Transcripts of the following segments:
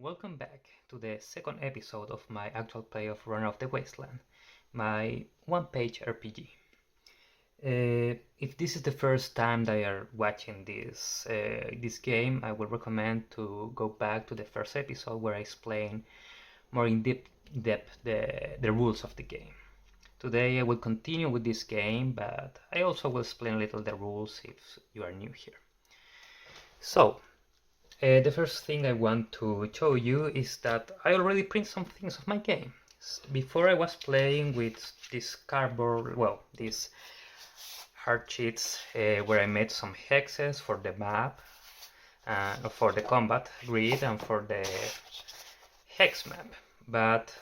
Welcome back to the second episode of my actual play of Runner of the Wasteland, my one-page RPG. If this is the first time that you are watching this game, I would recommend to go back to the first episode where I explain more in depth the rules of the game. Today I will continue with this game, but I also will explain a little the rules if you are new here. So, the first thing I want to show you is that I already print some things of my game. Before I was playing with this cardboard, these hard sheets where I made some hexes for the map, for the combat grid and for the hex map. But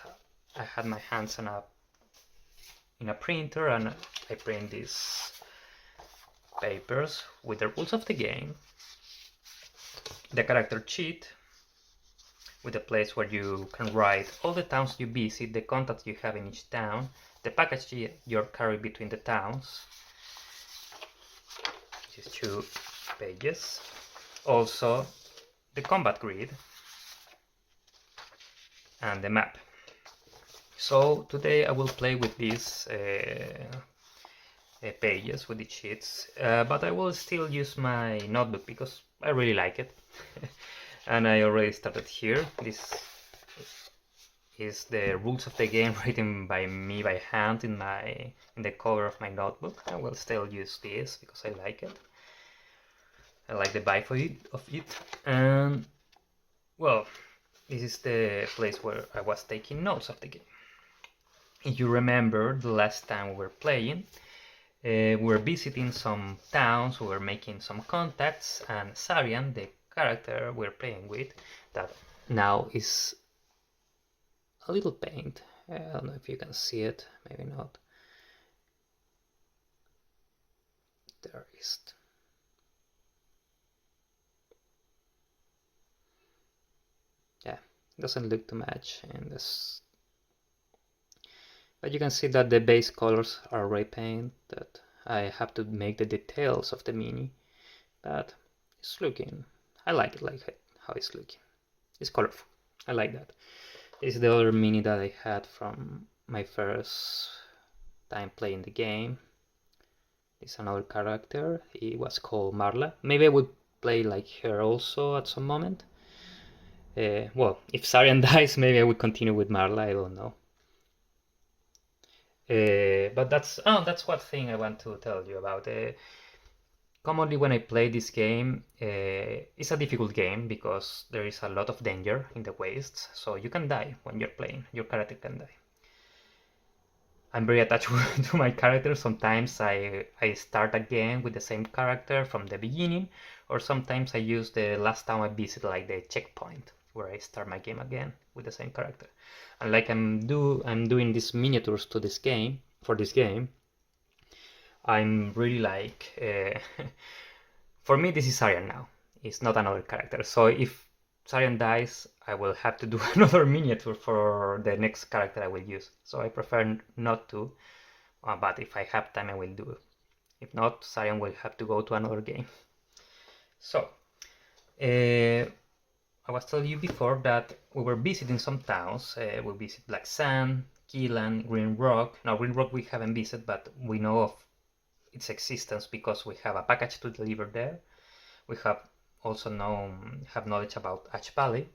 I had my hands in a printer and I print these papers with the rules of the game, the character sheet with a place where you can write all the towns you visit, the contacts you have in each town, the package you carry between the towns, which is 2 pages. Also the combat grid and the map. So today I will play with these pages, with the sheets, but I will still use my notebook because I really like it. And I already started here. This is the rules of the game written by me by hand in the cover of my notebook. I will still use this because I like it. I like the vibe of it. And well, this is the place where I was taking notes of the game. If you remember the last time we were playing, we were visiting some towns, we were making some contacts, and Sarian, the character we're playing with, that now is a little paint. I don't know if you can see it, maybe not. There is. Yeah, doesn't look too much in this. But you can see that the base colors are already painted, that I have to make the details of the mini, but it's looking, I like it, how it's looking. It's colorful, I like that. This is the other mini that I had from my first time playing the game. It's another character, it was called Marla. Maybe I would play like her also at some moment. Well, if Sarian dies, maybe I would continue with Marla, I don't know. But that's one thing I want to tell you about. Commonly when I play this game, it's a difficult game because there is a lot of danger in the wastes, so you can die when you're playing, your character can die. I'm very attached to my character. Sometimes I start again with the same character from the beginning, or sometimes I use the last time I visit, like the checkpoint, where I start my game again with the same character. And like I'm doing these miniatures to this game, for this game, I'm really like, for me this is Sarian now, it's not another character. So if Sarian dies, I will have to do another miniature for the next character I will use. So I prefer not to, but if I have time I will do it. If not, Sarian will have to go to another game. So, I was telling you before that we were visiting some towns. We visit Black Sand, Keelan, Green Rock. Now Green Rock we haven't visited, but we know of its existence because we have a package to deliver there. We have also have knowledge about Ash Valley.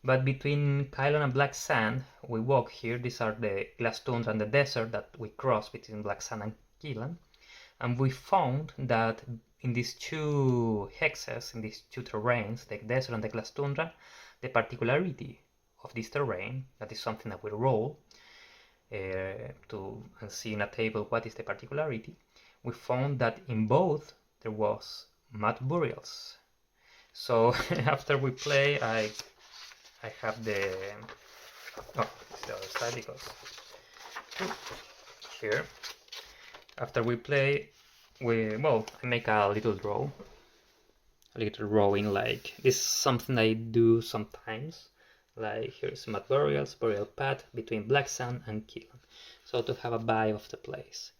But between Kylon and Black Sand, we walk here. These are the glass tundra and the desert that we cross between Black Sand and Keelan. And we found that in these 2 hexes, in these 2 terrains, the desert and the glass tundra, the particularity of this terrain, that is something that we roll to see in a table what is the particularity. We found that in both there was mud burials. So after we play, I have the it's the other side because here. After we play, I make a little drawing, like this is something I do sometimes. Like here's mud burial path between Black Sand and Keelan. So to have a vibe of the place.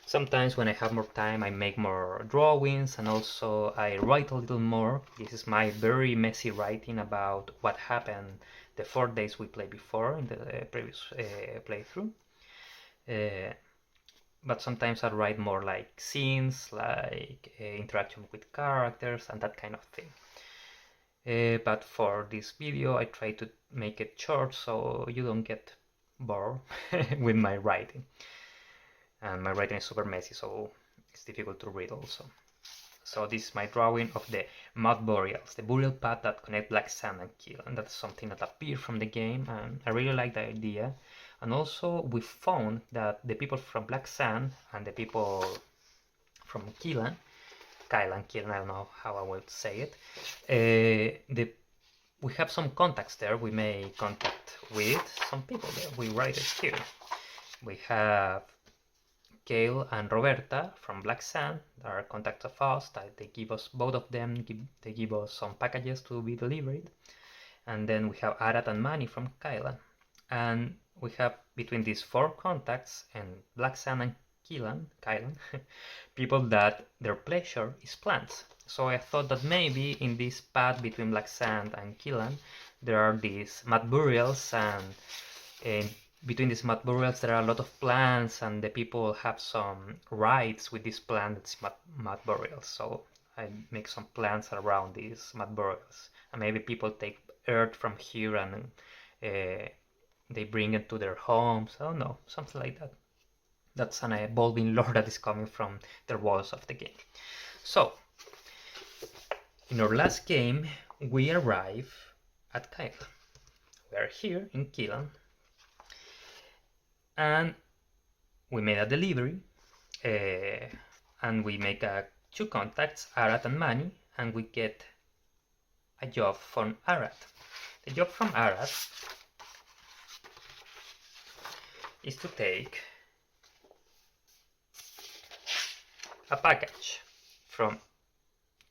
Sometimes when I have more time, I make more drawings, and also I write a little more. This is my very messy writing about what happened the 4 days we played before in the previous playthrough. Uh, but sometimes I write more like scenes, like interaction with characters and that kind of thing. But for this video, I try to make it short so you don't get bored with my writing. And my writing is super messy, so it's difficult to read also. So this is my drawing of the mud boreals, the burial path that connect Black Sand and Kill, and that's something that appeared from the game, and I really like the idea. And also we found that the people from Black Sand and the people from Killan, Kylan, Killan, I don't know how I would say it, we have some contacts there. We may contact with some people there. We write it here. We have Kale and Roberta from Black Sand that are contacts of us. That they give us, both of them, they give us some packages to be delivered. And then we have Arat and Manny from Kylan. And we have between these four contacts and Black Sand and Kylan, people that their pleasure is plants. So I thought that maybe in this path between Black Sand and Kylan, there are these mud burials, and between these mud burials there are a lot of plants, and the people have some rights with these plants, mud burials. So I make some plants around these mud burials, and maybe people take earth from here and they bring it to their homes. I don't know, something like that. That's an evolving lore that is coming from the walls of the game. So, in our last game, we arrive at Kylan. We are here in Kylan, and we made a delivery, and we make two contacts, Arat and Mani, and we get a job from Arat. The job from Arat is to take a package from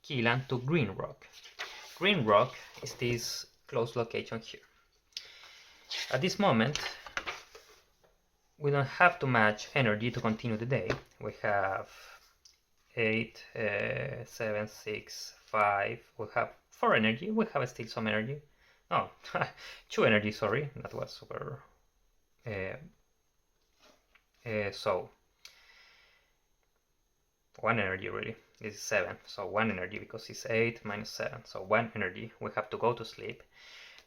Kylan to Green Rock. Green Rock is this close location here. At this moment, we don't have too much energy to continue the day. We have 8, 7, 6, 5. We have 4 energy. We have still some energy. Oh, 2 energy, sorry. That was super. So 1 energy really. This is 7, so 1 energy because it's 8 minus 7, so 1 energy. We have to go to sleep.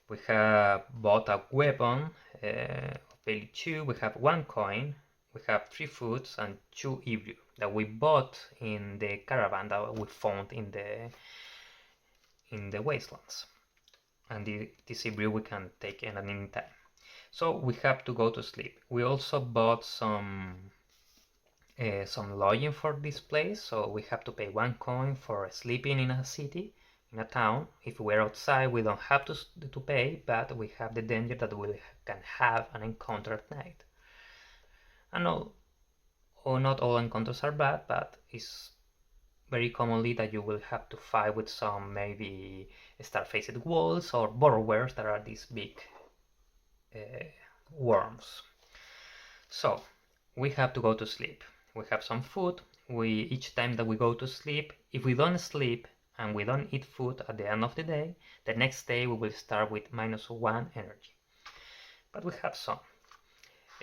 We have bought a weapon, value 2. We have 1 coin. We have 3 foods and 2 Ibru that we bought in the caravan that we found in the Wastelands. And this Ibru we can take in at any time. So we have to go to sleep. We also bought some lodging for this place, so we have to pay 1 coin for sleeping in a city, in a town. If we're outside, we don't have to pay, but we have the danger that we can have an encounter at night. And not all encounters are bad, but it's very commonly that you will have to fight with some maybe star-faced walls or burrowers that are these big worms. So we have to go to sleep. We have some food. Each time that we go to sleep, if we don't sleep and we don't eat food at the end of the day, the next day we will start with -1 energy. But we have some.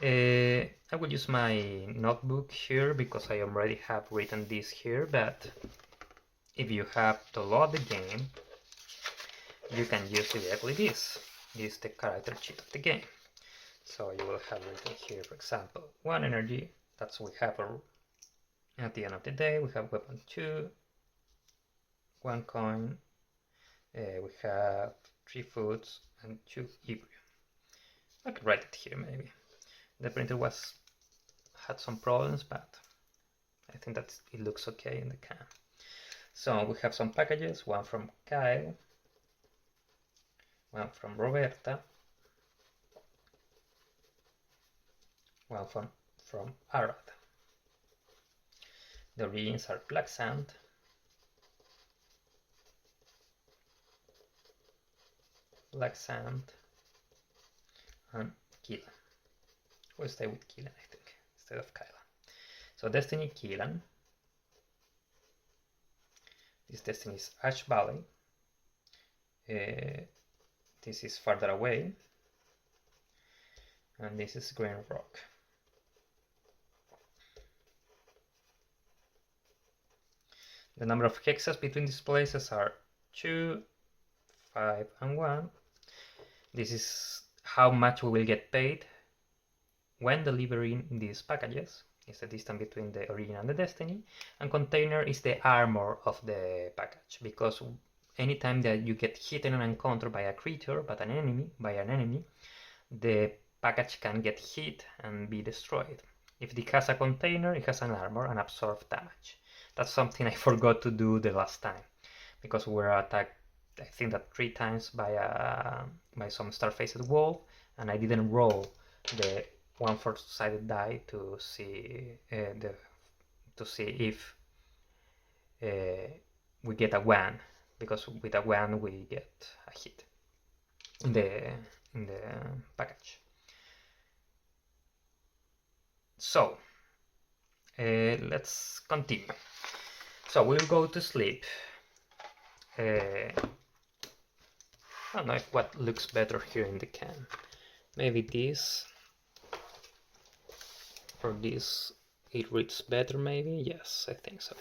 I will use my notebook here because I already have written this here, but if you have to load the game, you can use directly this. This is the character sheet of the game. So you will have written here, for example, 1 energy. That's what we have at the end of the day. We have weapon 2, 1 coin. We have 3 foods and 2 Ibru. I could write it here maybe. The printer had some problems, but I think that it looks okay in the can. So we have some packages, 1 from Kyle, 1 from Roberta, 1 from Arad. The origins are Black Sand, and Kylan. We'll stay with Kylan, I think, instead of Kylan. So Destiny Keelan. This Destiny is Ash Valley. This is farther away. And this is Green Rock. The number of hexes between these places are 2, 5, and 1. This is how much we will get paid when delivering these packages. It's the distance between the origin and the destiny. And container is the armor of the package, because anytime that you get hit and encountered by a creature, by an enemy, the package can get hit and be destroyed. If it has a container, it has an armor and absorbs damage. That's something I forgot to do the last time, because we were attacked, I think that 3 times by some star-faced wolf, and I didn't roll the 1 4-sided die to see if we get a 1, because with a 1 we get a hit in the package. So let's continue. So we'll go to sleep. I don't know if what looks better here in the can. Maybe this. For this it reads better, maybe. Yes, I think so.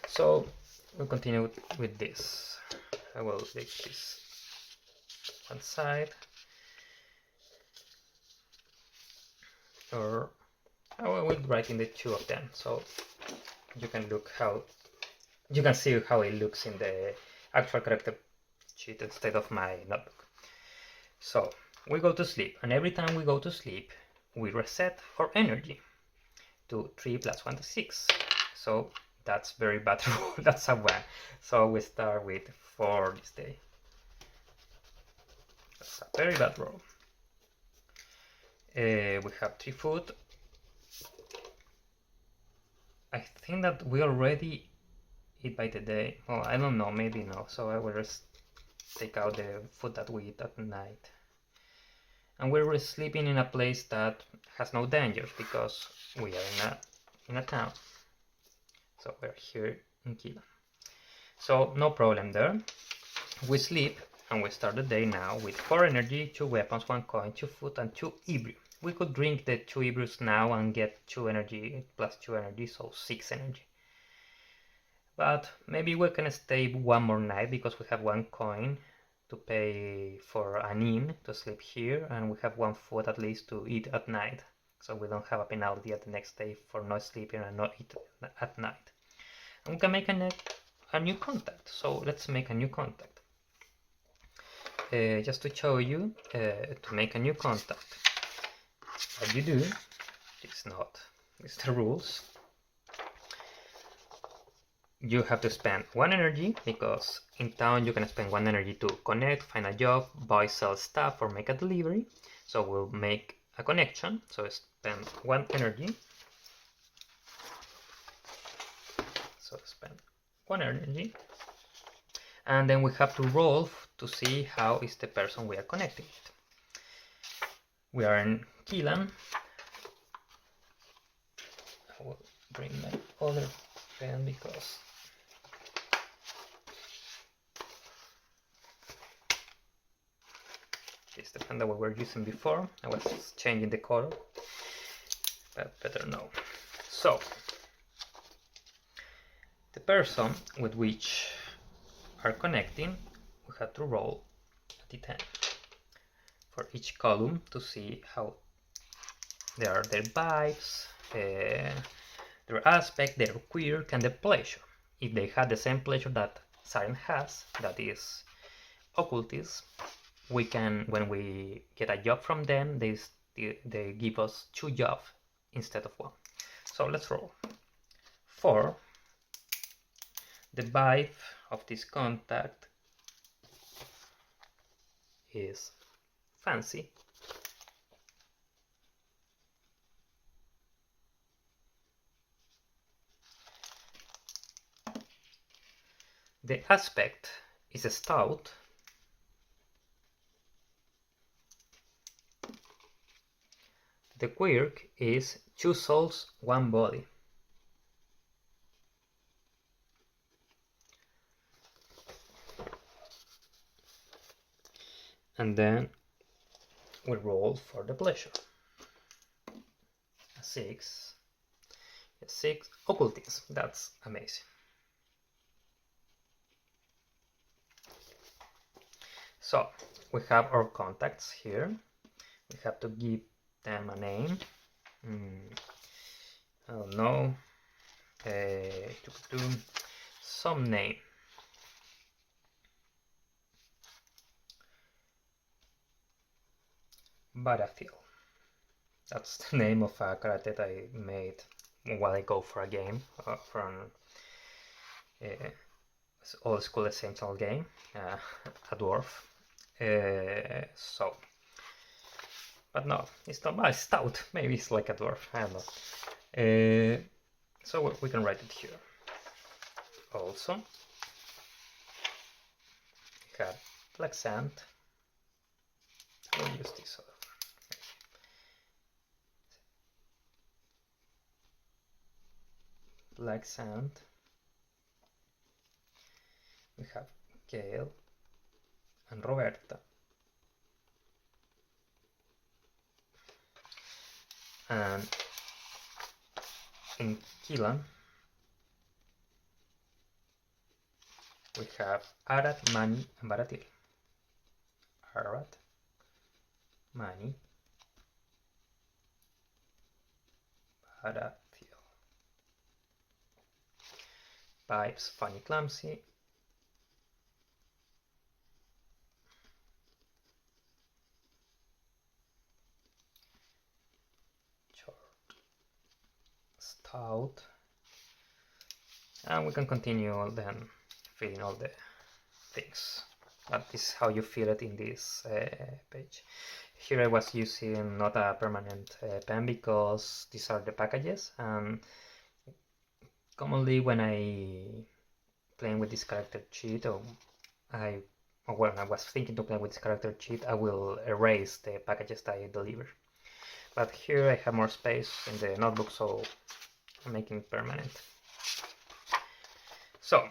So we'll continue with this. I will take this one side, or I will write in the 2 of them, so you can see how it looks in the actual character sheet instead of my notebook. So we go to sleep, and every time we go to sleep we reset our energy to 3 plus 1 to 6. So that's very bad rule. That's a 1. So we start with 4 this day. That's a very bad roll. We have 3 food. I think that we already eat by the day. Oh, I don't know, maybe no. So I will just take out the food that we eat at night. And we're sleeping in a place that has no dangers, because we are in a town. So we're here in Keelan. So no problem there. We sleep and we start the day now with 4 energy, 2 weapons, 1 coin, 2 food, and 2 Ibru. We could drink the 2 Ibrus now and get 2 energy plus 2 energy, so 6 energy. But maybe we can stay 1 more night, because we have 1 coin to pay for an inn to sleep here, and we have 1 food at least to eat at night, so we don't have a penalty at the next day for not sleeping and not eating at night. And we can make a new contact, so let's make a new contact. Just to show you, to make a new contact, what you do, it's the rules. You have to spend 1 energy, because in town you can spend 1 energy to connect, find a job, buy, sell stuff, or make a delivery. So we'll make a connection, so spend 1 energy. So spend 1 energy. And then we have to roll to see how is the person we are connecting with. We are in Keelan. I will bring my other pen, because it's the pen that we were using before. I was changing the color, but better now. So the person with which are connecting, we have to roll a d10 for each column to see how they are, their vibes, their aspect, their quirk, and their pleasure. If they have the same pleasure that Siren has, that is occultism, we can, when we get a job from them, they give us 2 jobs instead of 1. So let's roll. 4. The vibe of this contact is fancy. The aspect is stout. The quirk is 2 souls, 1 body. and then we roll for the pleasure. A 6. A 6. Occultism. That's amazing. So we have our contacts here. We have to give them a name. I don't know. Some name. Battlefield. That's the name of a character that I made while I go for a game from old school essential game, a dwarf. So, but no, it's not a stout. Maybe it's like a dwarf. I don't know. So we can write it here. Also, we have black sand. We'll use this other. Black sand. We have Gail and Roberta. And in Kilan, we have Arad, Mani, and Baratil. Arad, Mani, Baratil. Pipes, funny, clumsy. Short, stout. And we can continue then filling all the things. But this is how you feel it in this page. Here I was using not a permanent pen because these are the packages, and commonly when I playing with this character sheet, or when I was thinking to play with this character sheet, I will erase the packages that I deliver. But here I have more space in the notebook, so I'm making it permanent. So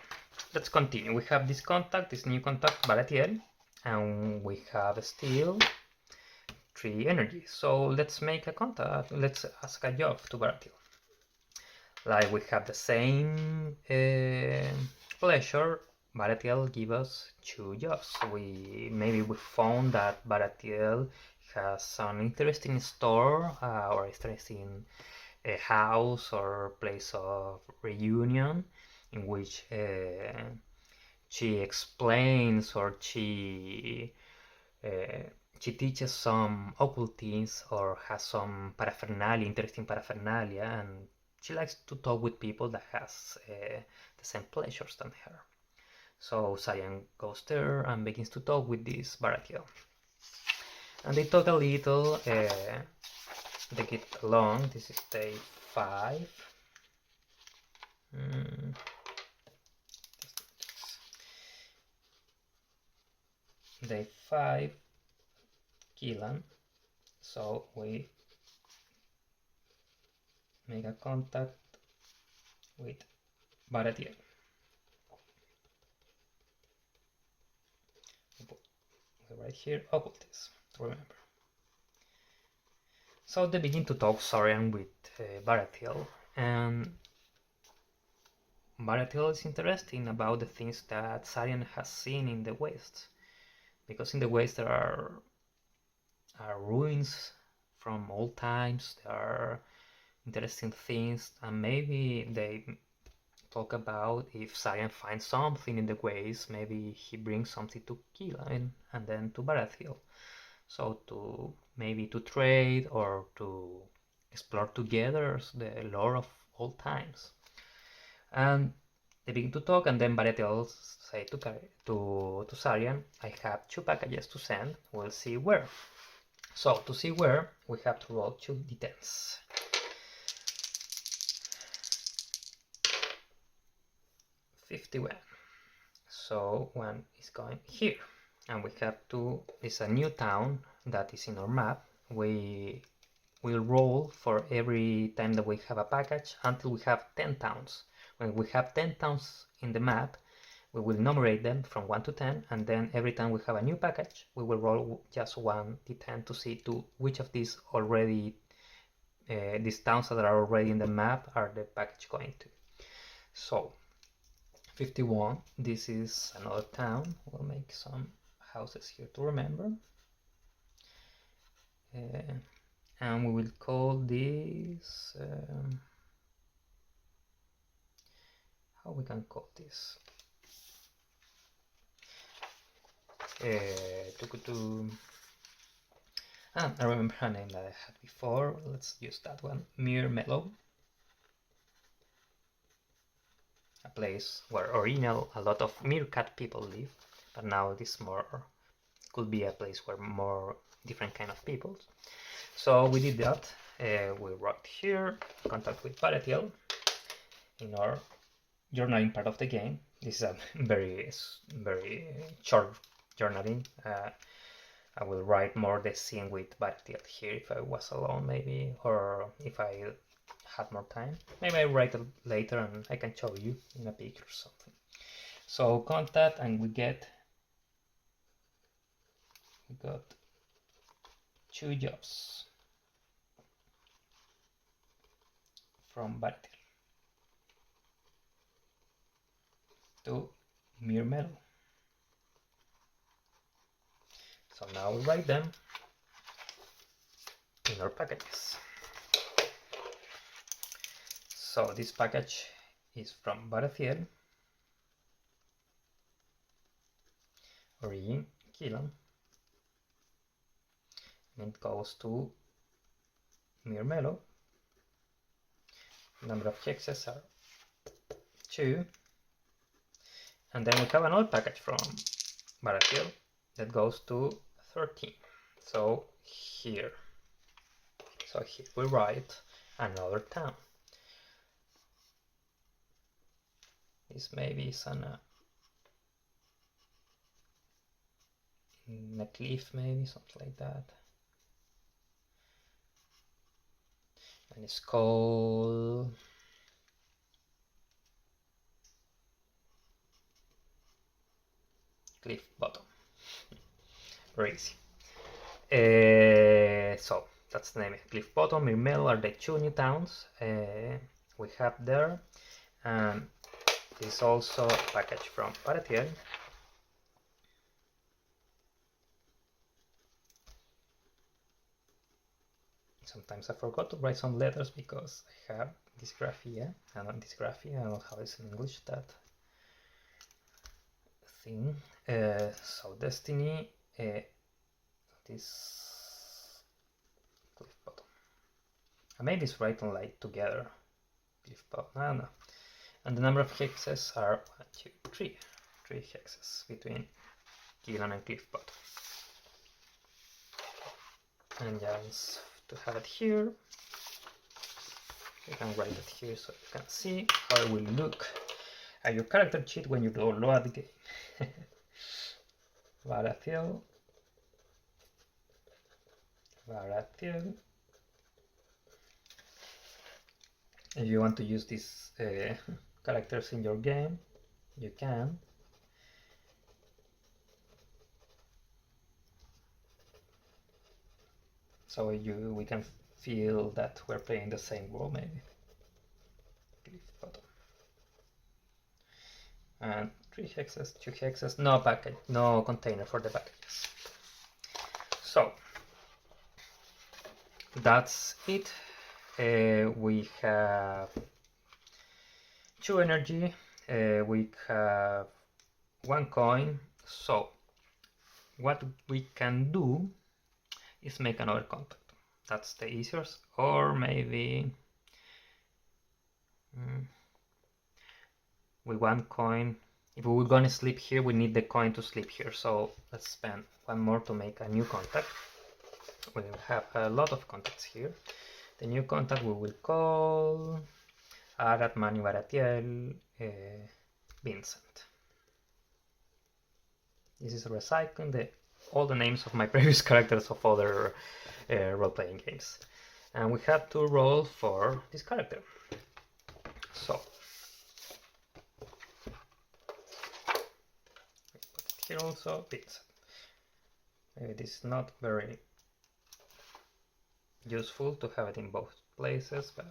let's continue. We have this contact, this new contact, Baratiel, and we have still 3 energies. So let's make a contact. Let's ask a job to Baratiel. Like we have the same pleasure. Baratiel give us 2 jobs. Maybe we found that Baratiel has an interesting store or interesting house or place of reunion in which she explains or she teaches some occult things or has some paraphernalia, interesting paraphernalia, and she likes to talk with people that has the same pleasures than her. So Cyan goes there and begins to talk with this Baratiel. And they talk a little, they get along. This is day 5. Day 5, Kilan. So we make a contact with Baratiel. Right here, occultism, remember. So they begin to talk Sarian with Baratiel, and Baratiel is interesting about the things that Sarian has seen in the West, because in the West there are ruins from old times, there are interesting things, and maybe they talk about if Sarian finds something in the waste, maybe he brings something to Kilan and then to Baratiel. So maybe to trade or to explore together the lore of old times. And they begin to talk, and then Baratiel say to Sarian, I have 2 packages to send, we'll see where. So to see where, we have to roll 2 d10s. 51. So 1 is going here, and we have to, it's a new town that is in our map. We will roll for every time that we have a package until we have 10 towns. When we have 10 towns in the map, We will numerate them from 1 to 10, and then every time we have a new package, we will roll just 1d10 to see to which of these already these towns that are already in the map are the package going to. So 51, this is another town. We'll make some houses here to remember. And we will call this, how we can call this? I remember a name that I had before. Let's use that one. Mere Mellow. A place where original a lot of meerkat people live, but now this more could be a place where more different kind of people. So we did that. We wrote here contact with Paratiel in our journaling part of the game. This is a very short journaling. I will write more the scene with Paratiel here if I was alone maybe, or if I had more time. Maybe I write it later and I can show you in a picture or something. So contact, and we got 2 jobs from Bartel to Mere Mellow. So now we write them in our packages. So this package is from Barafiel, origin Kilan, and it goes to Mere Mellow. Number of hexes are 2, and then we have another package from Barafiel that goes to 13. So here we write another town. This maybe is on a cliff, maybe something like that, and it's called Cliff Bottom. Very easy. So that's the name. Cliff Bottom, Mirmel are the 2 new towns we have there, and this is also a package from Paratiel. Sometimes I forgot to write some letters because I have dysgraphia. I don't know how it's in English, that thing. So Destiny, this Cliff Bottom. Maybe it's written like together. Cliff Bottom, I don't know. And the number of hexes are 1, 2, 3. 3 hexes between Kilan and Cliff Bottom. And just to have it here, you can write it here so you can see how it will look at your character sheet when you load the game. Barafiel. If you want to use these characters in your game, you can. So we can feel that we're playing the same world, maybe. Cliff Bottom. And 3 hexes, 2 hexes, no package, no container for the packages. So that's it. We have 2 energy, we have 1 coin. So what we can do is make another contact. That's the easiest. Or maybe with 1 coin, if we're gonna sleep here, we need the coin to sleep here. So let's spend 1 more to make a new contact. We have a lot of contacts here. The new contact we will call Agat, Mani, Baratiel, Vincent. This is recycling all the names of my previous characters of other role-playing games. And we have to roll for this character. So here also Vincent. Maybe this is not very useful to have it in both places, but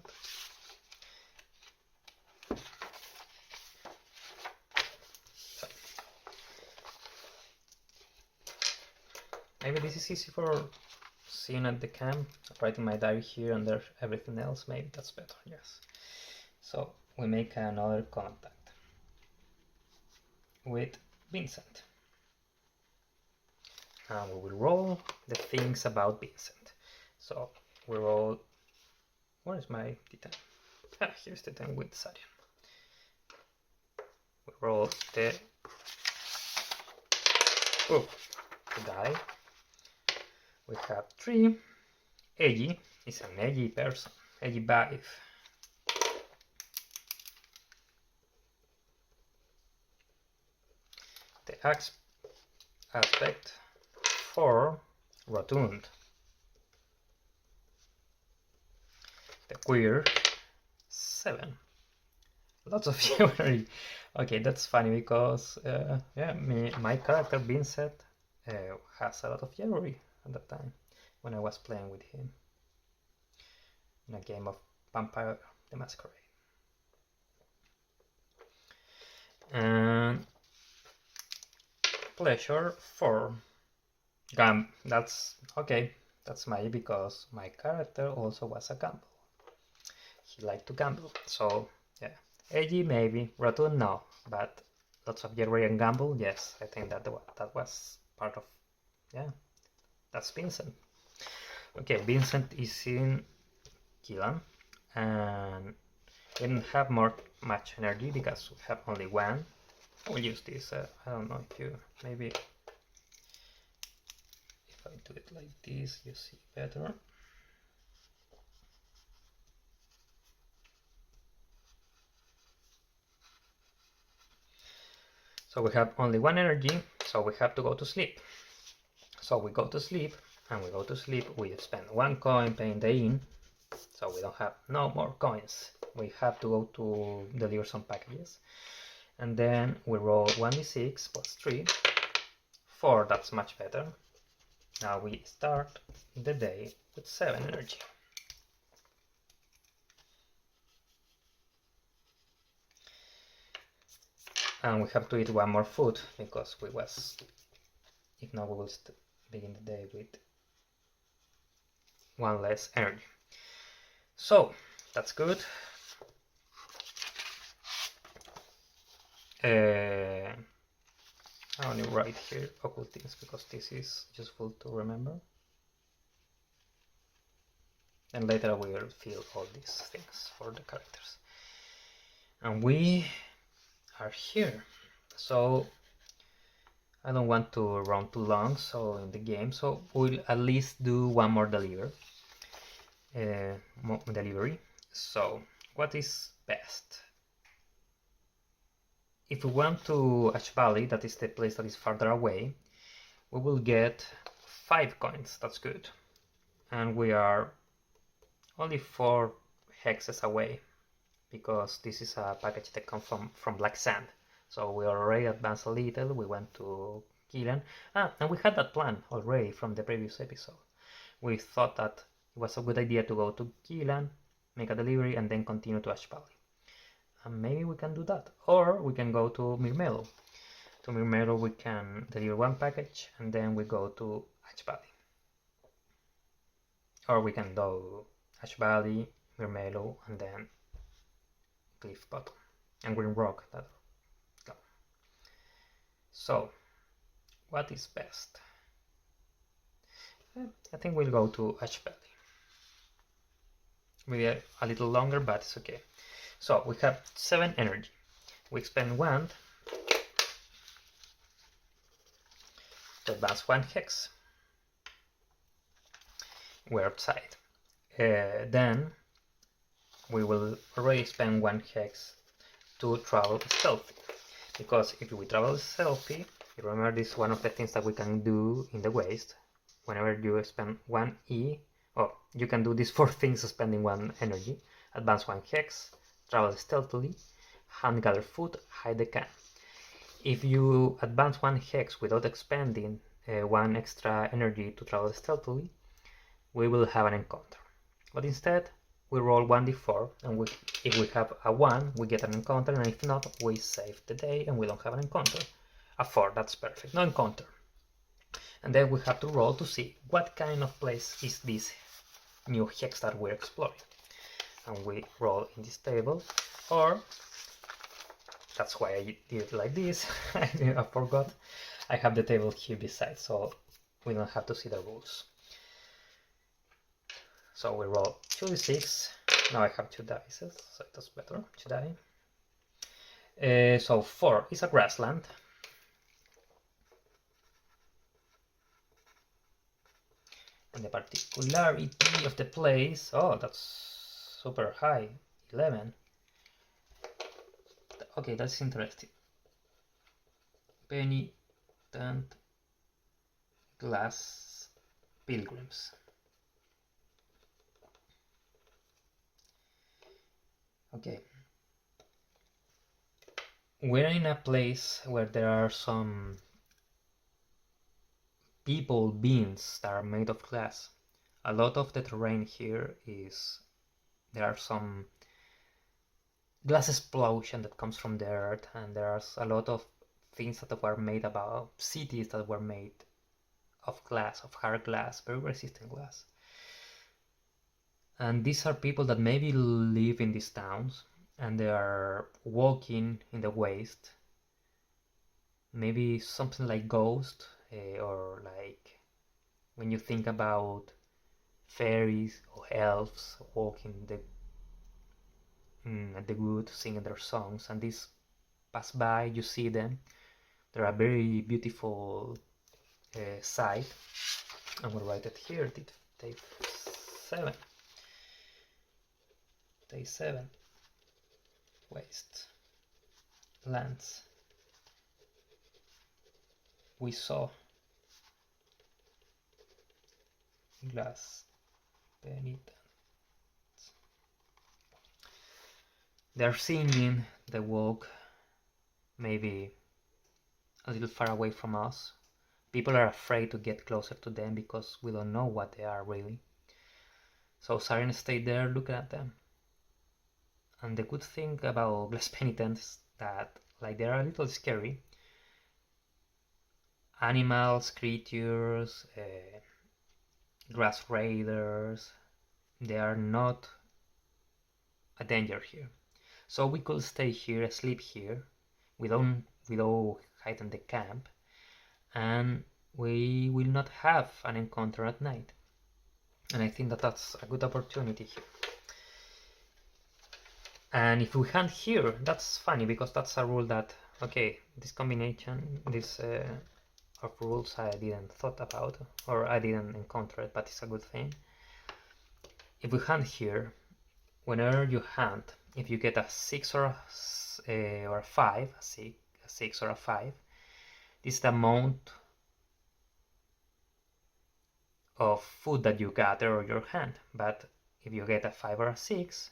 so. Maybe this is easy for seeing at the cam. Writing my diary here under everything else, maybe that's better, yes. So we make another contact with Vincent. And we will roll the things about Vincent. So we roll. Where is my D10? Ah, here's the 10 with Sarian. We roll the die. We have 3. Edgy is an edgy person. Edgy vibe. The aspect 4. Rotund. The queer 7. Lots of chivalry. Okay, that's funny because yeah, my character Vincent has a lot of chivalry at that time when I was playing with him in a game of Vampire the Masquerade. And pleasure 4. That's okay. That's my because my character also was a gamble. He liked to gamble, so yeah. Edgy maybe, rotund no, but lots of chivalry and gamble, yes. I think that was part of, yeah. That's Vincent. Okay, Vincent is in Keelan, and we don't have much energy because we have only 1. I will use this. I don't know if you maybe if I do it like this, you see better. So we have only 1 energy, so we have to go to sleep. So we go to sleep, and we go to sleep. We spend 1 coin paying the inn, so we don't have no more coins. We have to go to deliver some packages, and then we roll 1d6 plus 3. 4, that's much better. Now we start the day with 7 energy. And we have to eat 1 more food because if not we will begin the day with 1 less energy. So that's good. I only write here a couple things because this is useful to remember. And later I will fill all these things for the characters. And we are here. So I don't want to run too long in the game, so we'll at least do 1 more delivery. So what is best? If we went to Ash Valley, that is the place that is farther away, we will get 5 coins. That's good. And we are only 4 hexes away because this is a package that comes from Black Sand. So we already advanced a little. We went to Keelan. And we had that plan already from the previous episode. We thought that it was a good idea to go to Keelan, make a delivery, and then continue to Ash Valley. And maybe we can do that. Or we can go to Mirmelo. To Mirmelo we can deliver 1 package and then we go to Ash Valley. Or we can do Ash Valley, Mirmelo, and then Cliff Bottom and Green Rock. So, what is best? I think we'll go to Ash Valley. Maybe a little longer, but it's okay. So we have 7 energy. We spend 1 to advance 1 hex. We're outside. Then we will already spend 1 hex to travel stealthy. Because if we travel stealthy, you remember this is one of the things that we can do in the Waste. Whenever you spend 1 E, you can do these 4 things spending 1 energy. Advance 1 hex, travel stealthily, hand gather food, hide the can. If you advance one hex without expending one extra energy to travel stealthily, we will have an encounter. But instead, we roll 1d4, and if we have a 1, we get an encounter, and if not, we save the day and we don't have an encounter. A 4, that's perfect, no encounter. And then we have to roll to see what kind of place is this new hex that we're exploring. And we roll in this table, or that's why I did it like this. I forgot. I have the table here beside, so we don't have to see the rules. So we roll 2d6. Now I have 2 dice, so that's better, 2 die. So 4 is a grassland. And the particularity of the place, oh, that's super high, 11. Okay, that's interesting. Penitent glass pilgrims. Okay. We're in a place where there are some people beings that are made of glass. A lot of the terrain here is, there are some glass explosion that comes from the earth, and there's a lot of things that were made about cities that were made of glass, of hard glass, very resistant glass. And these are people that maybe live in these towns, and they are walking in the waste. Maybe something like Ghost, or like when you think about fairies or elves walking at the wood, singing their songs, and these pass by, you see them. They're a very beautiful sight. I'm gonna write it here. Day 7. Day 7. Wastelands. We saw glass penitents. They're singing, they walk maybe a little far away from us. People are afraid to get closer to them because we don't know what they are really. So Siren stayed there looking at them. And the good thing about glass penitents is that like they are a little scary. Animals, creatures, grass raiders, they are not a danger here. So we could stay here, sleep here, without hiding the camp, and we will not have an encounter at night. And I think that that's a good opportunity here. And if we hunt here, that's funny because that's a rule that, okay, this combination, this of rules I didn't thought about, or I didn't encounter it, but it's a good thing. If we hunt here, whenever you hunt, if you get a 6 or a 5, a 6 or a 5, this is the amount of food that you gather on your hand. But if you get a 5 or a 6,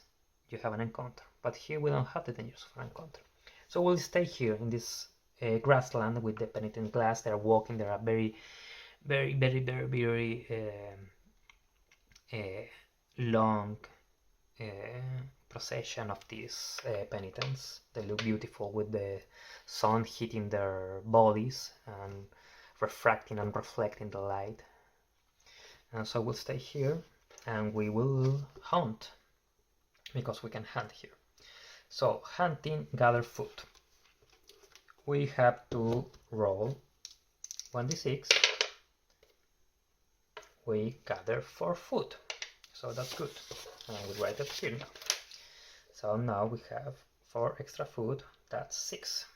you have an encounter. But here we don't have the dangers of an encounter. So we'll stay here in this grassland with the penitent glass. They're walking. There are very, very, very, very, very long procession of these penitents. They look beautiful with the sun hitting their bodies and refracting and reflecting the light. And so we'll stay here and we will hunt because we can hunt here. So hunting, gather food. We have to roll 1d6. We gather 4 food, so that's good. And I will write it here now. So now we have 4 extra food, that's 6.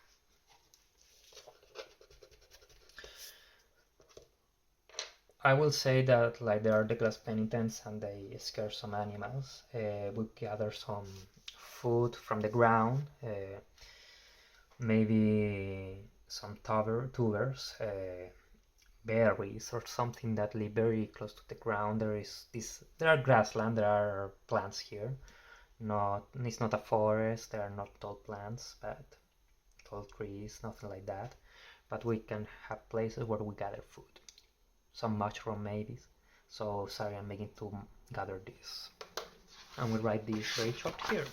I will say that like there are the glass penitents and they scare some animals. We gather some food from the ground, maybe some tubers, berries or something that live very close to the ground. There are grassland, there are plants here. It's not a forest, there are not tall plants, but tall trees, nothing like that. But we can have places where we gather food. Some mushroom maybe. So sorry, I'm making to gather this. And we write this very short here.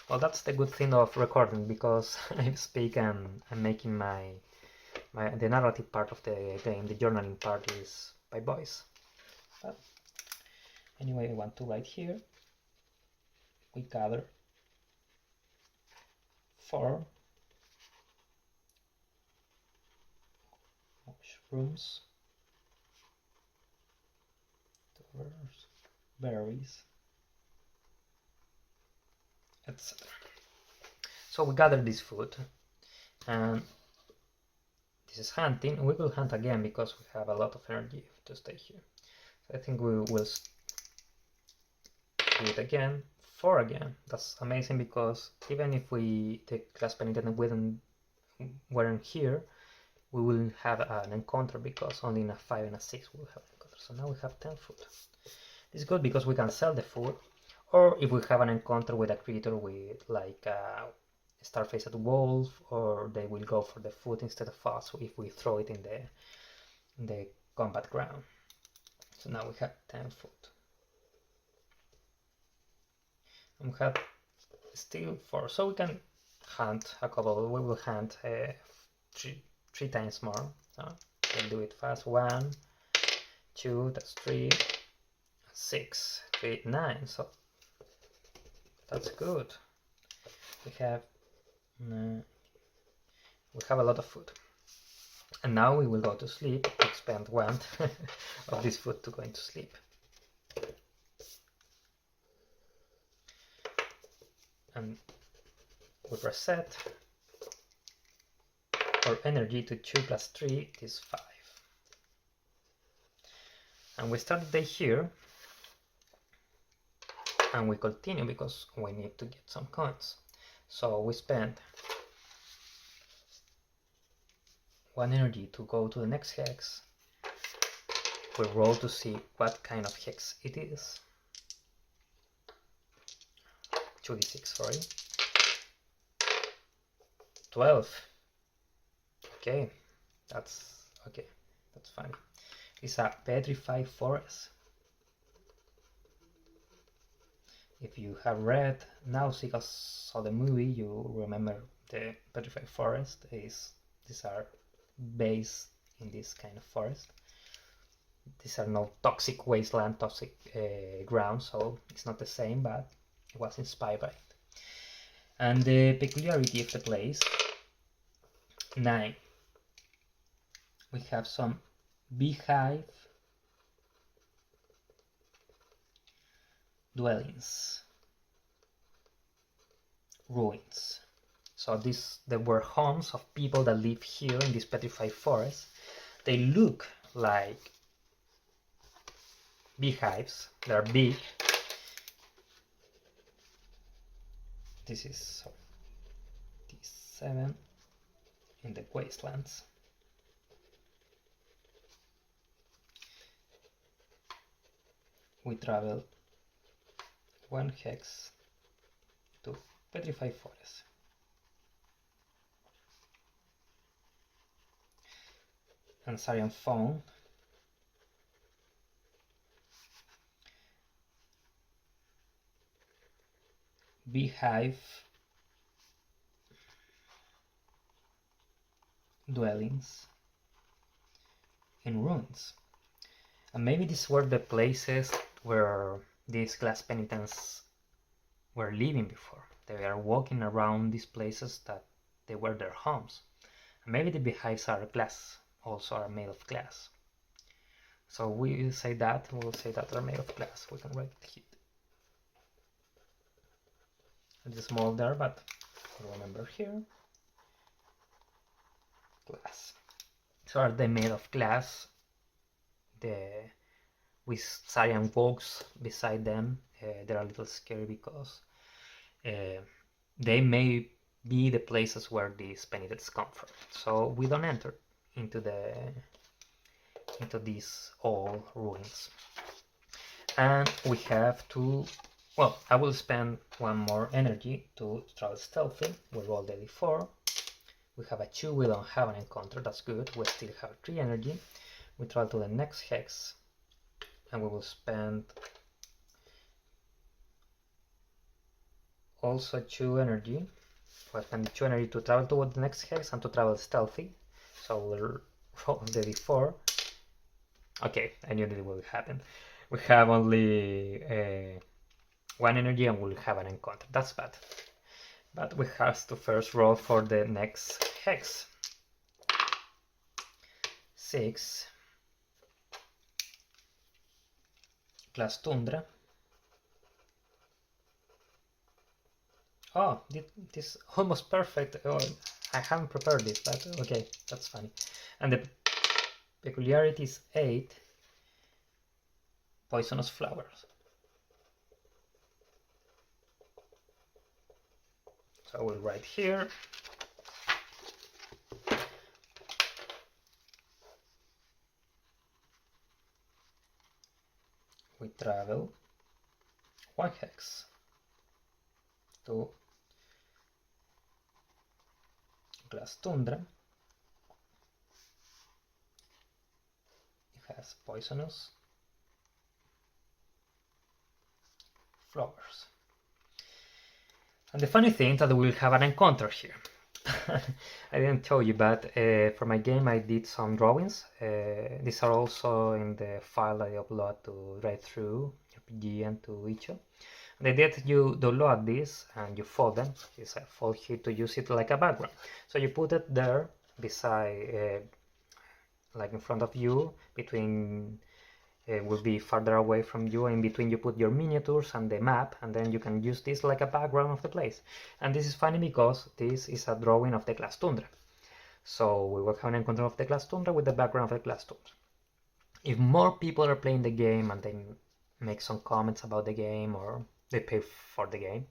Well, that's the good thing of recording, because I speak and I'm making the narrative part of the game, the journaling part is by voice. But anyway, I want to write here. We gather 4 mushrooms, berries, etc. So we gather this food, and this is hunting. We will hunt again because we have a lot of energy to stay here. So I think we will do it again. 4 again. That's amazing, because even if we take class penitent and weren't here, we will have an encounter, because only in a 5 and a 6 we will have an encounter. So now we have 10 food. This is good because we can sell the food, or if we have an encounter with a creature with like a star-faced wolf, or they will go for the food instead of us if we throw it in the combat ground. So now we have 10 food. And we have still 4, so we can hunt a couple. We will hunt 3 times more. We'll do it fast. 1, 2, that's 3, 6, 3, 9. So that's good. We have a lot of food. And now we will go to sleep. We spend 1 of this food to going to sleep. And we reset our energy to 2 plus 3 is 5. And we start the day here, and we continue because we need to get some coins. So we spend 1 energy to go to the next hex. We roll to see what kind of hex it is. 2d6, sorry. 12. Okay, that's fine. It's a petrified forest. If you have read Nausicaa, saw the movie, you remember the petrified forest. These are based in this kind of forest. These are no toxic wasteland, toxic ground, so it's not the same, but it was inspired by it. And the peculiarity of the place, 9. We have some beehive dwellings, ruins. So there were homes of people that live here in this petrified forest. They look like beehives. They're big. This is D7 in the Wastelands. We travel 1 hex to petrified forest. And Sarian found beehive dwellings in ruins. And maybe these were the places where these glass penitents were living before. They are walking around these places that they were their homes. And maybe the beehives are glass, also are made of glass. So we'll say that they're made of glass. We can write it here. It's small there, but remember here, glass. So are they made of glass? With Sarian walks beside them, they're a little scary because they may be the places where these penitents come from. So we don't enter into these old ruins. And we have to, well, I will spend 1 more energy to travel stealthy. We roll the d4. We have a 2, we don't have an encounter, that's good. We still have 3 energy. We travel to the next hex, and we will spend also 2 energy. We'll spend 2 energy to travel toward the next hex and to travel stealthy. So we'll roll the d4. Okay, I knew that it would happen. We have only 1 energy and we'll have an encounter. That's bad. But we have to first roll for the next hex. 6. Glass Tundra. Oh, this almost perfect. Oh, I haven't prepared this, but okay, that's funny. And the peculiarity is 8 poisonous flowers. So I will write here. We travel 1 hex to Glass Tundra. It has poisonous flowers. And the funny thing is that we'll have an encounter here. I didn't tell you, but for my game I did some drawings. These are also in the file I upload to soloTTRPG and to Itch.io. The idea that you download this and you fold them. Is I fold here to use it like a background. So you put it there beside, like in front of you, between will be farther away from you, and in between you put your miniatures and the map, and then you can use this like a background of the place. And this is funny because this is a drawing of the Glass Tundra. So we will have an encounter of the Glass Tundra with the background of the Glass Tundra. If more people are playing the game and they make some comments about the game or they pay for the game,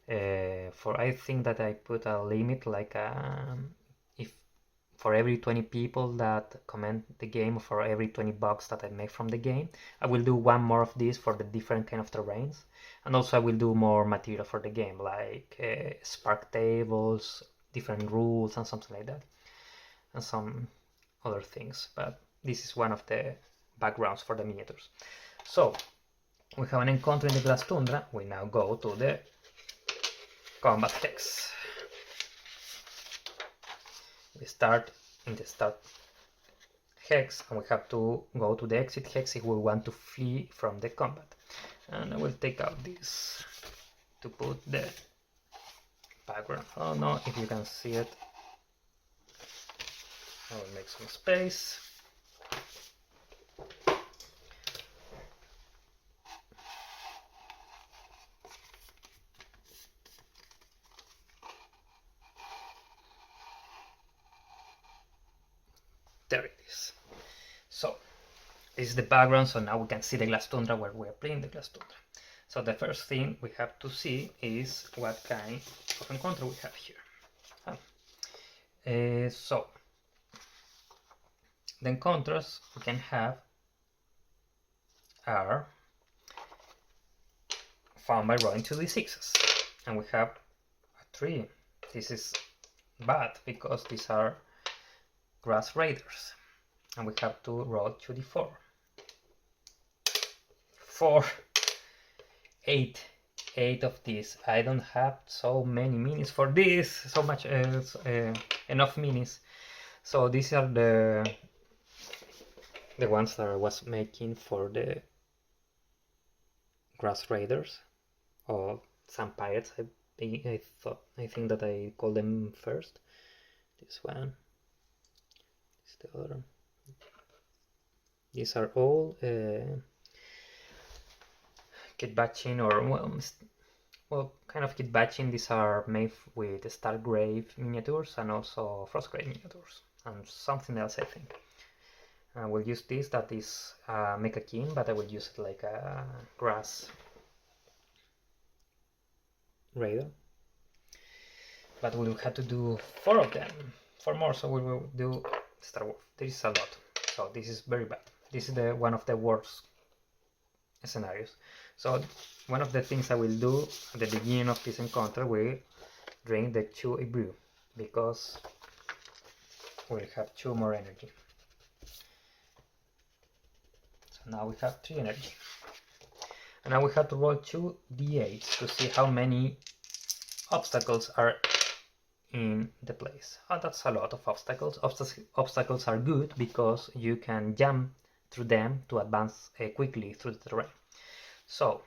I think that I put a limit like if for every 20 people that comment the game, or for every 20 bucks that I make from the game, I will do one more of these for the different kind of terrains. And also I will do more material for the game, like spark tables, different rules and something like that, and some other things. But this is one of the backgrounds for the miniatures. So we have an encounter in the Glass Tundra. We now go to the combat hex. We start in the start hex, and we have to go to the exit hex if we want to flee from the combat. And I will take out this to put the background. Oh no, if you can see it, I will make some space. There it is. So this is the background, so now we can see the Glass Tundra where we are playing the Glass Tundra. So the first thing we have to see is what kind of encounter we have here. So the encounters we can have are found by rolling 2d6s, and we have a 3. This is bad because these are grass raiders, and we have to roll 2d4. 4, 8 of these. I don't have so many minis for this, so much enough minis. So these are the ones that I was making for the grass raiders, or some pirates. I think that I call them first. This one. The other. These are all kit batching, or well, kind of kit batching. These are made with Stargrave miniatures and also Frostgrave miniatures and something else, I think. I will use this, that is Mecha King, but I will use it like a grass raider. But we will have to do 4 of them, 4 more, so we will do Star Wars. This is a lot, so this is very bad. This is one of the worst scenarios. So one of the things I will do at the beginning of this encounter, we drink the 2 brew, because we'll have 2 more energy. So now we have 3 energy. And now we have to roll 2 d8s to see how many obstacles are in the place. Oh, that's a lot of obstacles. Obstacles are good because you can jump through them to advance quickly through the terrain. So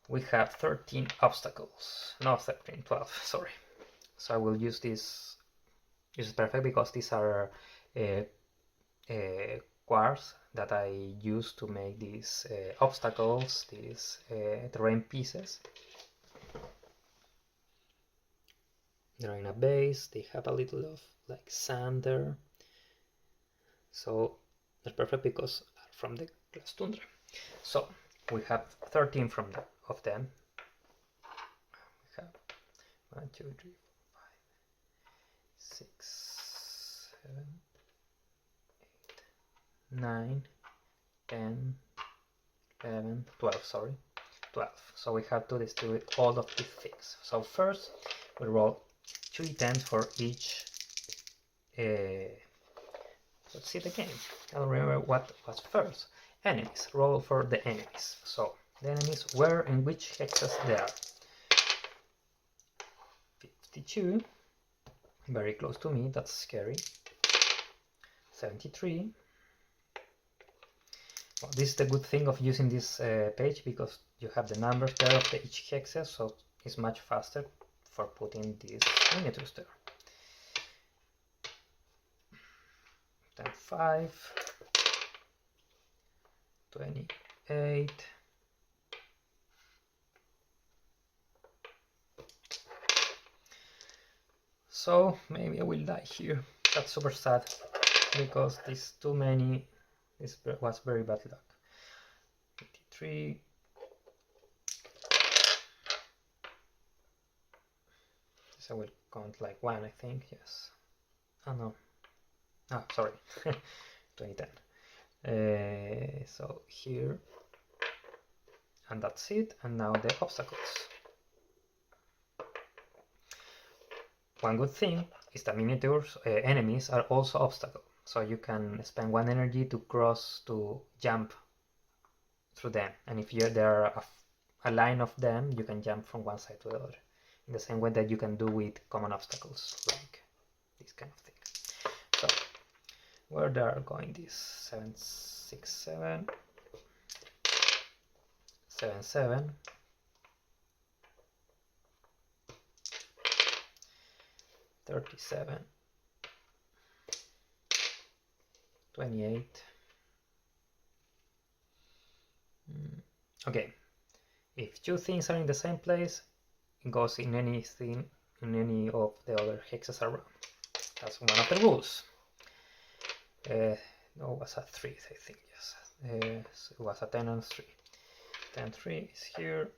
we have 13 obstacles. No, 13, 12, sorry. So I will use this. This is perfect because these are quartz that I use to make these obstacles, these terrain pieces. They're in a base, they have a little of like sand there. So they're perfect because are from the glass tundra. So we have 13 of them. We have 1, 2, 3, 4, 5, 6, 7, 8, 9, 10, 11, 12, sorry. 12. So we have to distribute all of these things. So first we roll 2 d10s for each. Let's see the game. I don't remember what was first. Enemies. Roll for the enemies. So the enemies, where and which hexes they are. 52. Very close to me. That's scary. 73. Well, this is the good thing of using this page because you have the numbers there of each hexes, so it's much faster for putting these miniatures there. Then 5, 28, so maybe I will die here. That's super sad because there's too many. This was very bad luck. 83. This I will count like 1, I think. Yes. Oh no. Oh, sorry. 2010. So here, and that's it. And now the obstacles. One good thing is that miniatures enemies are also obstacles. So you can spend 1 energy to jump through them. And if there are a line of them, you can jump from one side to the other. In the same way that you can do with common obstacles, like this kind of thing. So, where they are going these? 7, 6, 7, 7, 7. 37. 28. Okay, if 2 things are in the same place, it goes in any of the other hexes around. That's one of the rules. No, it was a 3, I think, yes. So it was a 10 and 3. 10, 3 is here.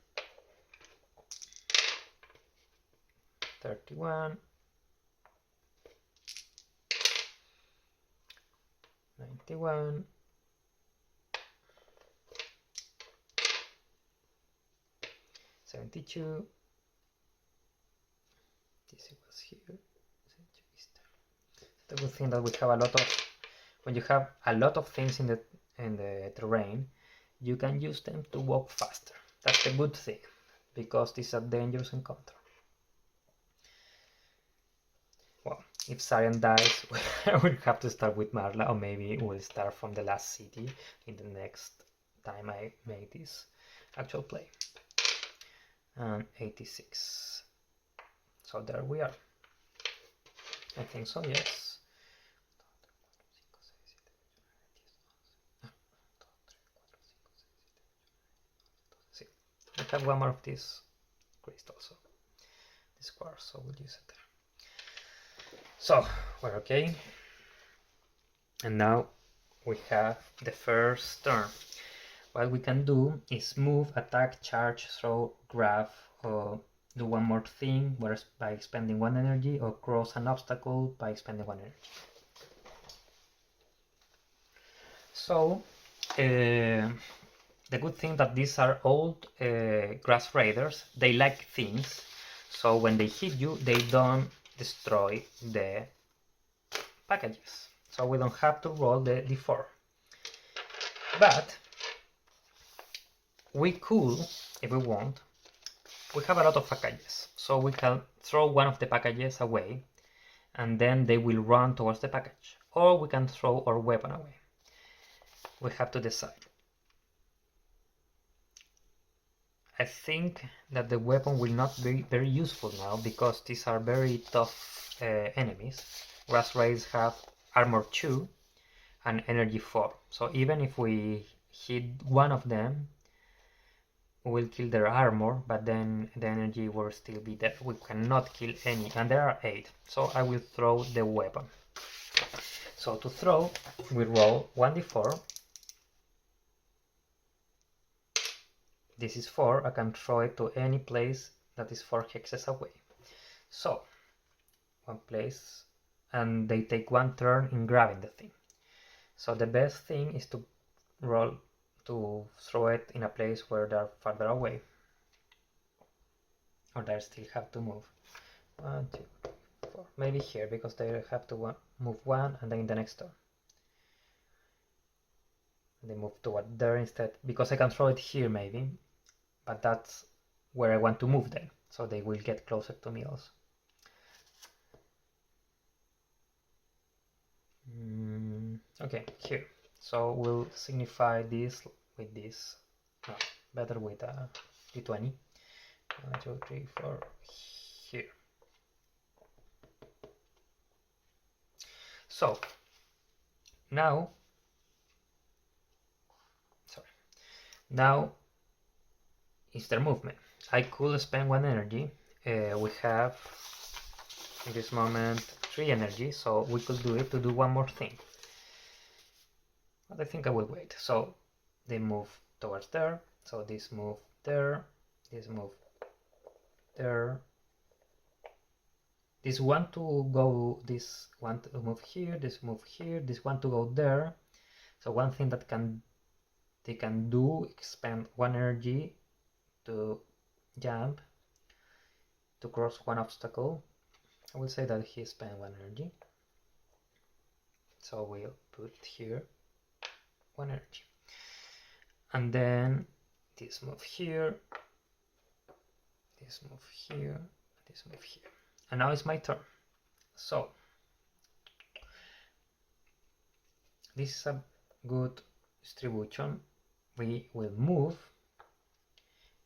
31. 91. 72. This was here. The good thing that we have a lot of, when you have a lot of things in the terrain, you can use them to walk faster. That's the good thing, because this is a dangerous encounter. Well, if Sarian dies, we'll have to start with Marla, or maybe we'll start from the last city in the next time I make this actual play. And 86. So there we are. I think so, yes. I have one more of this crystal, so this quartz, so we'll use it there. So we're okay, and now we have the first turn. What we can do is move, attack, charge, throw, grab, or do one more thing by expending 1 energy, or cross an obstacle by expending 1 energy. So the good thing that these are old grass raiders, they like things, so when they hit you, they don't destroy the packages, so we don't have to roll the d4. But we could, if we want, we have a lot of packages, so we can throw one of the packages away and then they will run towards the package, or we can throw our weapon away. We have to decide. I think that the weapon will not be very useful now because these are very tough enemies. Grass rays have armor 2 and energy 4, so even if we hit one of them, we will kill their armor, but then the energy will still be there. We cannot kill any, and there are 8, so I will throw the weapon. So to throw, we roll 1d4. This is 4, I can throw it to any place that is 4 hexes away. So, one place, and they take 1 turn in grabbing the thing. So the best thing is to roll to throw it in a place where they're farther away. Or they still have to move. 1, 2, 3, 4. Maybe here, because they have to move 1 and then in the next turn. They move toward there instead, because I can throw it here maybe. But that's where I want to move them, so they will get closer to me also. Okay, here. So we'll signify this with this. No, better with a d20. 1, 2, 3, 4. Here. So now, now is their movement. I could spend 1 energy. We have in this moment 3 energy, so we could do it to do one more thing. But I think I will wait. So they move towards there. So this move there, this move there. This one to go, this one to move here, this move here, this one to go there. So one thing that they can do, expend 1 energy to jump to cross 1 obstacle. I will say that he spent 1 energy, so we'll put here 1 energy, and then this move here, this move here, this move here, and now it's my turn. So this is a good distribution. We will move,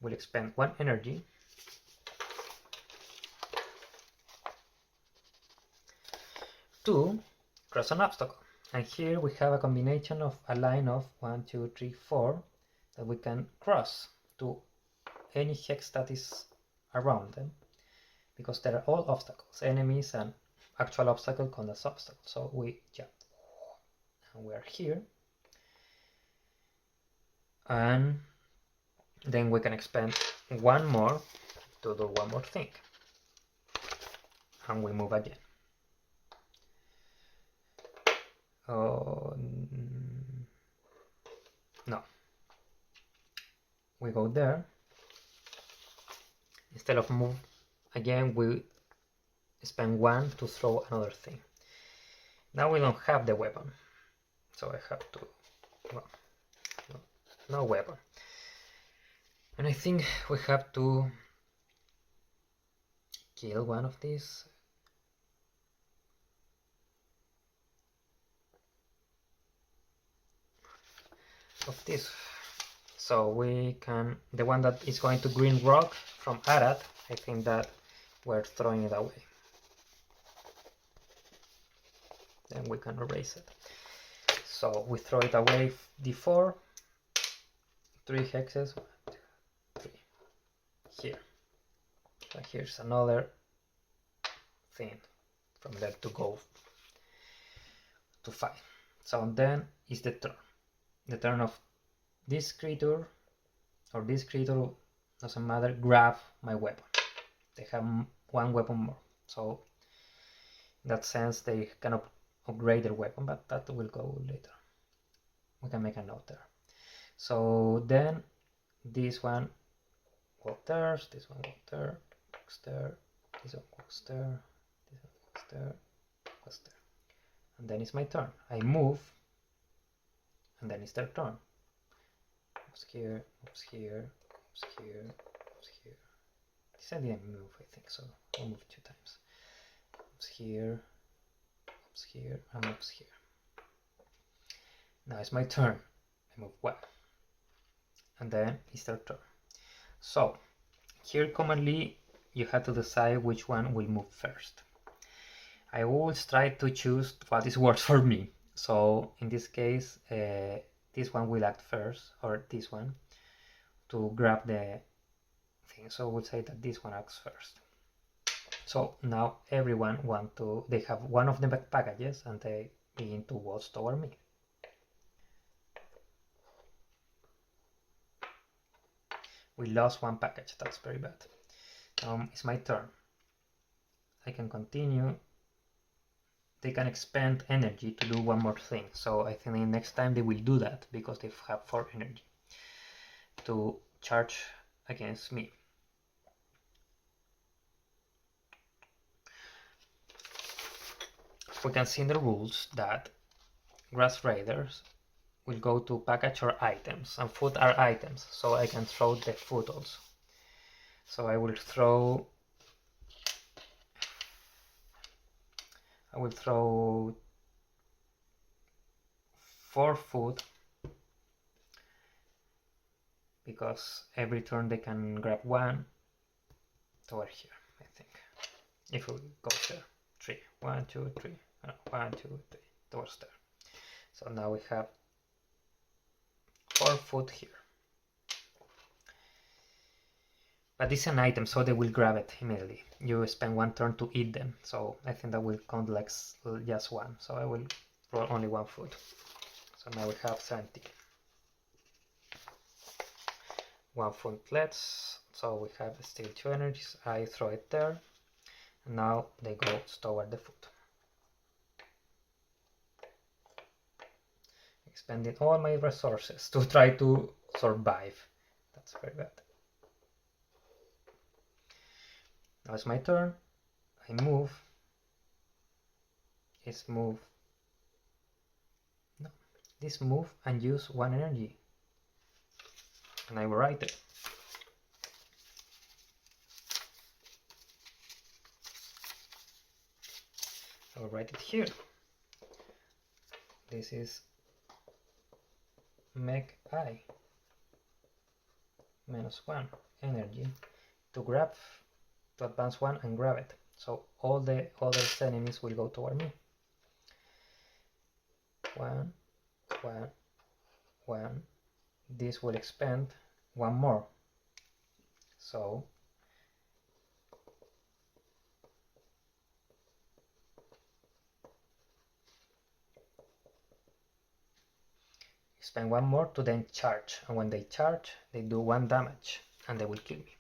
we'll expend 1 energy to cross an obstacle. And here we have a combination of a line of 1, 2, 3, 4 that we can cross to any hex that is around them, because they are all obstacles, enemies and actual obstacle count as obstacles. So we jump and we are here, and then we can expend 1 more to do 1 more thing, and we move again. Oh, no, we go there. Instead of move again, we spend 1 to throw another thing. Now we don't have the weapon, so I have to, well, no weapon. And I think we have to kill one of these. So we can, the one that is going to green rock from Arad, I think that we're throwing it away. Then we can erase it. So we throw it away, d4, 3 hexes, 1, 2, 3, here. So here's another thing from there to go to 5. So then is the turn of this creature, or this creature, doesn't matter, grab my weapon. They have 1 weapon more, so in that sense they cannot upgrade their weapon, but that will go later. We can make a note there. So then this one goes there, this one goes there, walks there, this one walks there, this one walks there, goes there. and then it's my turn. I move, and then it's their turn. Moves here, moves here, moves here, moves here. This I didn't move, I think, so I'll move 2 times. Moves here, and moves here. Now it's my turn. I move 1, and then it's their turn. So here commonly you have to decide which one will move first. I always try to choose what is worse for me. So in this case, this one will act first, or this one, to grab the thing. So we'll say that this one acts first. So now everyone they have one of the packages and they begin to waltz toward me. We lost 1 package, that's very bad. It's my turn. I can continue. They can expend energy to do one more thing. So I think next time they will do that because they have 4 energy to charge against me. We can see in the rules that grass raiders will go to package or items, and food are items, so I can throw the food also. So I will throw 4 food, because every turn they can grab 1 toward here, I think. If we go there, 3, 1, 2, 3, 1, 2, 3, towards there. So now we have 4 food here. But this is an item, so they will grab it immediately. You spend 1 turn to eat them, so I think that will count like just 1. So I will roll only 1 food. So now we have 17. 1 food left, so we have still 2 energies. I throw it there, and now they go toward the food. Expending all my resources to try to survive. That's very bad. Now it's my turn. I move. It's move. No, this move and use 1 energy. And I will write it. I will write it here. This is make I -1 energy to grab, to advance 1 and grab it. So all the other enemies will go toward me. 1, 1, 1. This will expend 1 more. So spend 1 more to then charge, and when they charge they do 1 damage and they will kill me.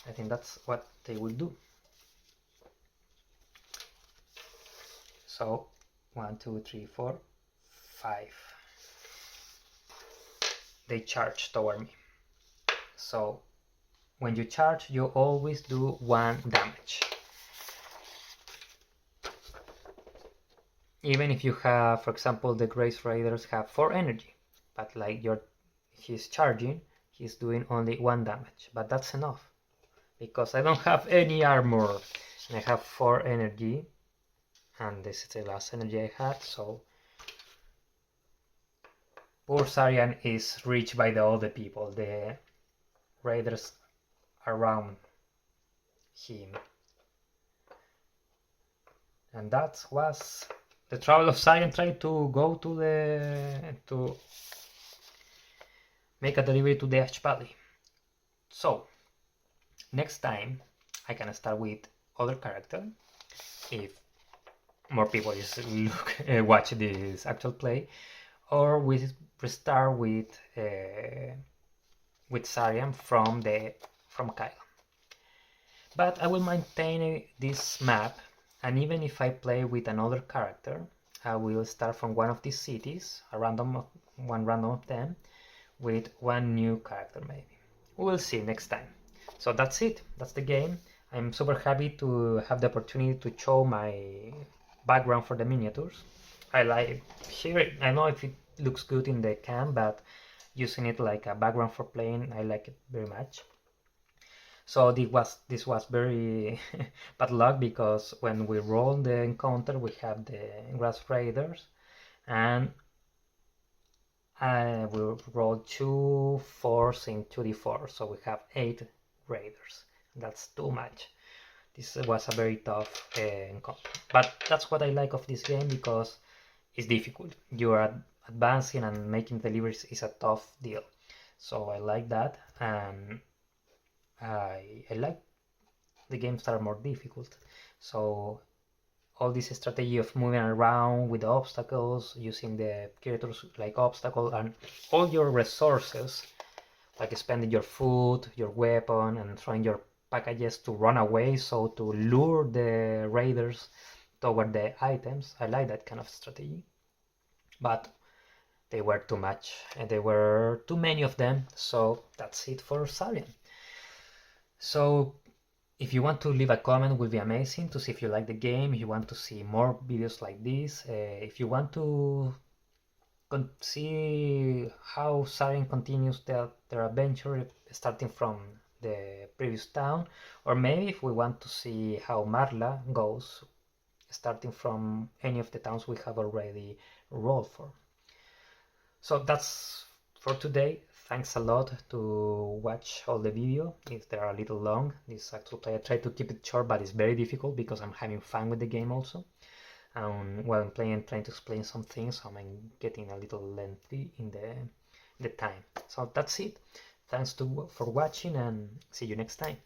I think that's what they will do. So 1, 2, 3, 4, 5. They charge toward me. So when you charge, you always do 1 damage. Even if you have, for example, the Grace Raiders have 4 energy, but like he's charging, he's doing only 1 damage, but that's enough, because I don't have any armor, and I have 4 energy, and this is the last energy I had, so poor Sarian is reached by all the people, the raiders around him. And that was the trouble of Sarian trying to go to make a delivery to the Ash Valley. So next time I can start with other character if more people just watch this actual play, or we start with Sarian from Kyle. But I will maintain this map, and even if I play with another character, I will start from one of these cities, one random of them, with 1 new character maybe. We will see next time. So that's it. That's the game. I'm super happy to have the opportunity to show my background for the miniatures. I like here. I know if it looks good in the cam, but using it like a background for playing, I like it very much. So this was very bad luck, because when we roll the encounter, we have the grass raiders, and we roll 2 4s in 2d4, so we have 8 raiders. That's too much. This was a very tough encounter, but that's what I like of this game, because it's difficult. You are advancing and making deliveries is a tough deal. So I like that, and I like the games that are more difficult. So all this strategy of moving around with the obstacles, using the creatures like obstacle, and all your resources, like spending your food, your weapon, and throwing your packages to run away, so to lure the raiders toward the items. I like that kind of strategy, but they were too much, and there were too many of them. So that's it for Sabian. So if you want to leave a comment, it will be amazing to see if you like the game, if you want to see more videos like this, if you want to see how Sarin continues their adventure starting from the previous town, or maybe if we want to see how Marla goes starting from any of the towns we have already rolled for. So that's for today. Thanks a lot to watch all the video. If they are a little long, this actual play, I try to keep it short, but it's very difficult because I'm having fun with the game also. And while I'm playing, trying to explain some things, so I'm getting a little lengthy in the time. So that's it. Thanks for watching, and see you next time.